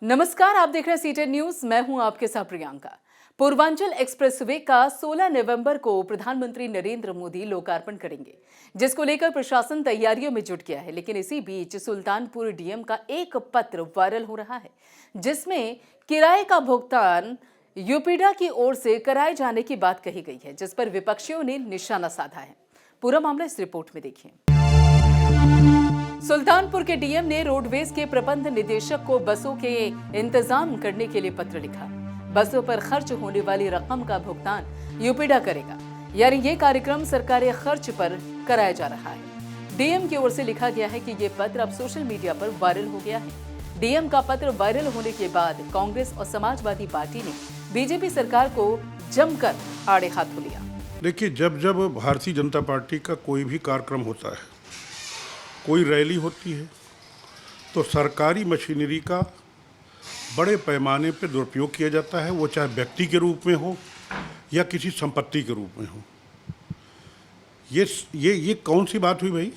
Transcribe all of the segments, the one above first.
नमस्कार, आप देख रहे हैं सीटेन न्यूज। मैं हूं आपके साथ प्रियंका। पूर्वांचल एक्सप्रेसवे का 16 नवंबर को प्रधानमंत्री नरेंद्र मोदी लोकार्पण करेंगे, जिसको लेकर प्रशासन तैयारियों में जुट गया है। लेकिन इसी बीच सुल्तानपुर डीएम का एक पत्र वायरल हो रहा है, जिसमें किराए का भुगतान यूपीडा की ओर से कराए जाने की बात कही गई है, जिस पर विपक्षियों ने निशाना साधा है। पूरा मामला इस रिपोर्ट में देखिए। सुल्तानपुर के डीएम ने रोडवेज के प्रबंध निदेशक को बसों के इंतजाम करने के लिए पत्र लिखा। बसों पर खर्च होने वाली रकम का भुगतान यूपीडा करेगा, यानी ये कार्यक्रम सरकारी खर्च पर कराया जा रहा है। डीएम की ओर से लिखा गया है कि ये पत्र अब सोशल मीडिया पर वायरल हो गया है। डीएम का पत्र वायरल होने के बाद कांग्रेस और समाजवादी पार्टी ने बीजेपी सरकार को जमकर आड़े हाथों लिया। देखिए, जब जब भारतीय जनता पार्टी का कोई भी कार्यक्रम होता है, कोई रैली होती है, तो सरकारी मशीनरी का बड़े पैमाने पर दुरुपयोग किया जाता है। वो चाहे व्यक्ति के रूप में हो या किसी संपत्ति के रूप में हो। ये कौन सी बात हुई भाई?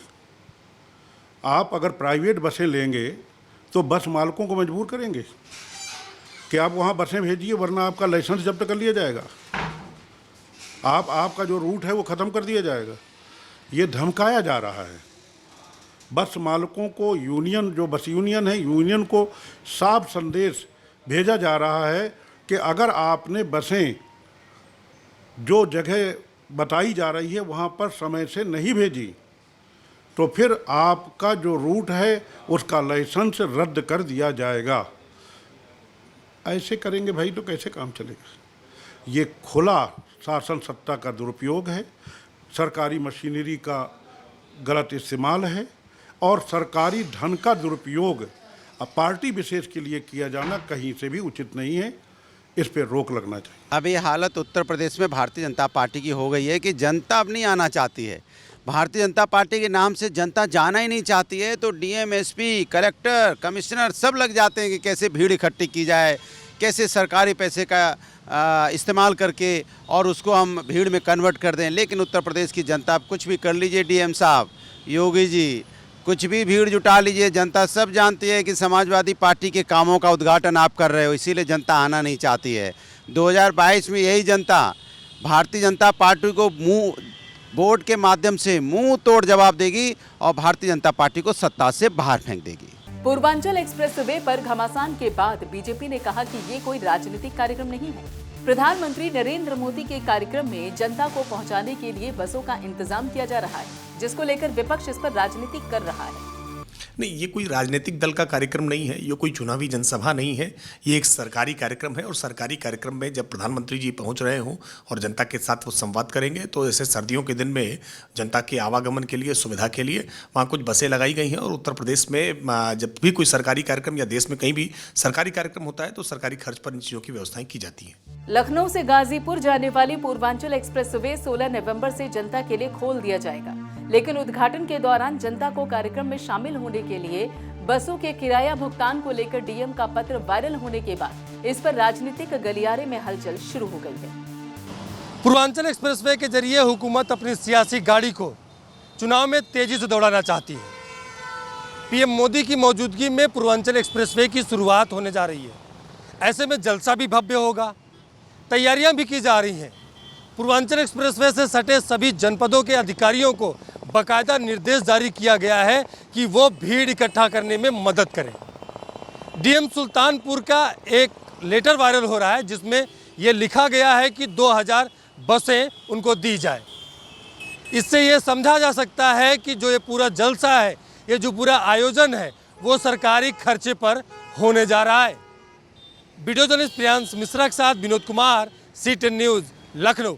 आप अगर प्राइवेट बसें लेंगे तो बस मालिकों को मजबूर करेंगे कि आप वहाँ बसें भेजिए, वरना आपका लाइसेंस जब्त कर लिया जाएगा, आपका जो रूट है वो ख़त्म कर दिया जाएगा। ये धमकाया जा रहा है बस मालिकों को। यूनियन, जो बस यूनियन है, यूनियन को साफ संदेश भेजा जा रहा है कि अगर आपने बसें जो जगह बताई जा रही है वहाँ पर समय से नहीं भेजी, तो फिर आपका जो रूट है उसका लाइसेंस रद्द कर दिया जाएगा। ऐसे करेंगे भाई तो कैसे काम चलेगा? ये खुला शासन सत्ता का दुरुपयोग है, सरकारी मशीनरी का गलत इस्तेमाल है और सरकारी धन का दुरुपयोग पार्टी विशेष के लिए किया जाना कहीं से भी उचित नहीं है। इस पर रोक लगना चाहिए। अब ये हालत उत्तर प्रदेश में भारतीय जनता पार्टी की हो गई है कि जनता अब नहीं आना चाहती है। भारतीय जनता पार्टी के नाम से जनता जाना ही नहीं चाहती है, तो डीएम, एसपी, कलेक्टर, कमिश्नर सब लग जाते हैं कि कैसे भीड़ इकट्ठी की जाए, कैसे सरकारी पैसे का इस्तेमाल करके और उसको हम भीड़ में कन्वर्ट कर दें। लेकिन उत्तर प्रदेश की जनता, आप कुछ भी कर लीजिए डीएम साहब, योगी जी, कुछ भी भीड़ जुटा लीजिए, जनता सब जानती है कि समाजवादी पार्टी के कामों का उद्घाटन आप कर रहे हो, इसीलिए जनता आना नहीं चाहती है। 2022 में यही जनता भारतीय जनता पार्टी को वोट के माध्यम से मुंह तोड़ जवाब देगी और भारतीय जनता पार्टी को सत्ता से बाहर फेंक देगी। पूर्वांचल एक्सप्रेसवे पर घमासान के बाद बीजेपी ने कहा कि ये कोई राजनीतिक कार्यक्रम नहीं है। प्रधानमंत्री नरेंद्र मोदी के कार्यक्रम में जनता को पहुंचाने के लिए बसों का इंतजाम किया जा रहा है, जिसको लेकर विपक्ष इस पर राजनीति कर रहा है। नहीं, ये कोई राजनीतिक दल का कार्यक्रम नहीं है, ये कोई चुनावी जनसभा नहीं है, ये एक सरकारी कार्यक्रम है। और सरकारी कार्यक्रम में जब प्रधानमंत्री जी पहुंच रहे हों और जनता के साथ वो संवाद करेंगे, तो जैसे सर्दियों के दिन में जनता के आवागमन के लिए, सुविधा के लिए वहाँ कुछ बसें लगाई गई हैं। और उत्तर प्रदेश में जब भी कोई सरकारी कार्यक्रम या देश में कहीं भी सरकारी कार्यक्रम होता है तो सरकारी खर्च पर इन चीज़ों की व्यवस्थाएं की जाती हैं। लखनऊ से गाजीपुर जाने वाली पूर्वांचल एक्सप्रेसवे 16 नवंबर से जनता के लिए खोल दिया जाएगा। लेकिन उद्घाटन के दौरान जनता को कार्यक्रम में शामिल होने के लिए बसों के किराया भुगतान को लेकर डीएम का पत्र वायरल होने के बाद इस पर राजनीतिक गलियारे में हलचल शुरू हो गई है। पूर्वांचल एक्सप्रेसवे के जरिए हुकूमत अपनी सियासी गाड़ी को चुनाव में तेजी से दौड़ाना चाहती है। पीएम मोदी की मौजूदगी में पूर्वांचल एक्सप्रेसवे की शुरुआत होने जा रही है। ऐसे में जलसा भी भव्य होगा, तैयारियां भी की जा रही हैं। पूर्वांचल एक्सप्रेसवे से सटे सभी जनपदों के अधिकारियों को बाकायदा निर्देश जारी किया गया है कि वो भीड़ इकट्ठा करने में मदद करें। डीएम सुल्तानपुर का एक लेटर वायरल हो रहा है, जिसमें ये लिखा गया है कि 2000 बसें उनको दी जाए। इससे ये समझा जा सकता है कि जो ये पूरा जलसा है, ये जो पूरा आयोजन है, वो सरकारी खर्चे पर होने जा रहा है। वीडियो जर्नलिस्ट प्रियांश मिश्रा के साथ विनोद कुमार, सीटेन न्यूज़, लखनऊ।